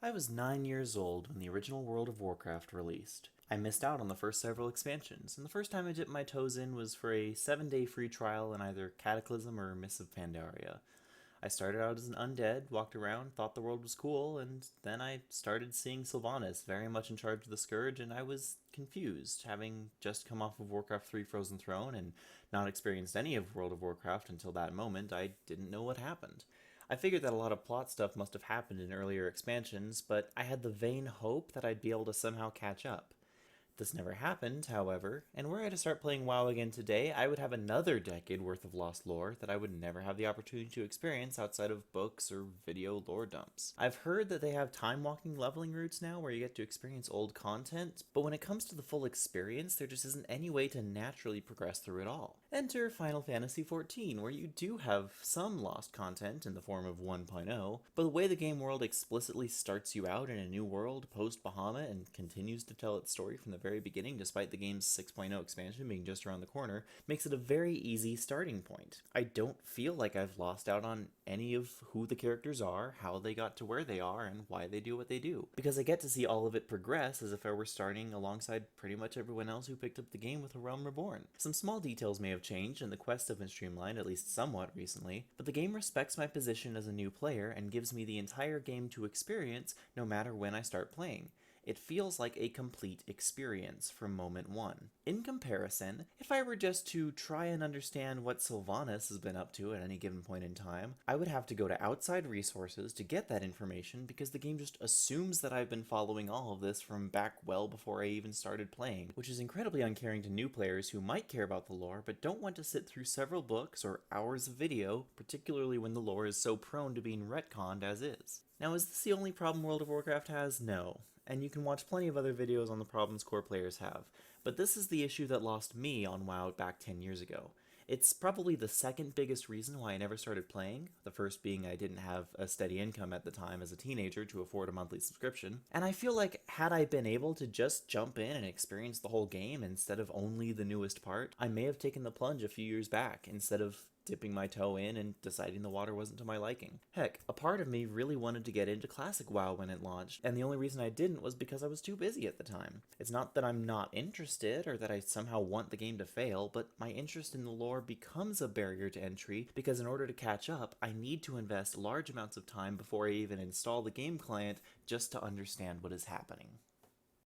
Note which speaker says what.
Speaker 1: I was 9 years old when the original World of Warcraft released. I missed out on the first several expansions, and the first time I dipped my toes in was for a 7-day free trial in either Cataclysm or Mists of Pandaria. I started out as an undead, walked around, thought the world was cool, and then I started seeing Sylvanas very much in charge of the Scourge, and I was confused, having just come off of Warcraft 3 Frozen Throne and not experienced any of World of Warcraft until that moment. I didn't know what happened. I figured that a lot of plot stuff must have happened in earlier expansions, but I had the vain hope that I'd be able to somehow catch up. This never happened, however, and were I to start playing WoW again today, I would have another decade worth of lost lore that I would never have the opportunity to experience outside of books or video lore dumps. I've heard that they have time-walking leveling routes now where you get to experience old content, but when it comes to the full experience, there just isn't any way to naturally progress through it all. Enter Final Fantasy XIV, where you do have some lost content in the form of 1.0, but the way the game world explicitly starts you out in a new world post-Bahamut and continues to tell its story from the very beginning despite the game's 6.0 expansion being just around the corner, makes it a very easy starting point. I don't feel like I've lost out on any of who the characters are, how they got to where they are, and why they do what they do, because I get to see all of it progress as if I were starting alongside pretty much everyone else who picked up the game with A Realm Reborn. Some small details may have changed, and the quests have been streamlined at least somewhat recently, but the game respects my position as a new player and gives me the entire game to experience no matter when I start playing. It feels like a complete experience from moment one. In comparison, if I were just to try and understand what Sylvanas has been up to at any given point in time, I would have to go to outside resources to get that information because the game just assumes that I've been following all of this from back well before I even started playing, which is incredibly uncaring to new players who might care about the lore but don't want to sit through several books or hours of video, particularly when the lore is so prone to being retconned as is. Now, is this the only problem World of Warcraft has? No. And you can watch plenty of other videos on the problems core players have, but this is the issue that lost me on WoW back 10 years ago. It's probably the second biggest reason why I never started playing, the first being I didn't have a steady income at the time as a teenager to afford a monthly subscription, and I feel like had I been able to just jump in and experience the whole game instead of only the newest part, I may have taken the plunge a few years back instead of dipping my toe in and deciding the water wasn't to my liking. Heck, a part of me really wanted to get into classic WoW when it launched, and the only reason I didn't was because I was too busy at the time. It's not that I'm not interested or that I somehow want the game to fail, but my interest in the lore becomes a barrier to entry because in order to catch up, I need to invest large amounts of time before I even install the game client just to understand what is happening.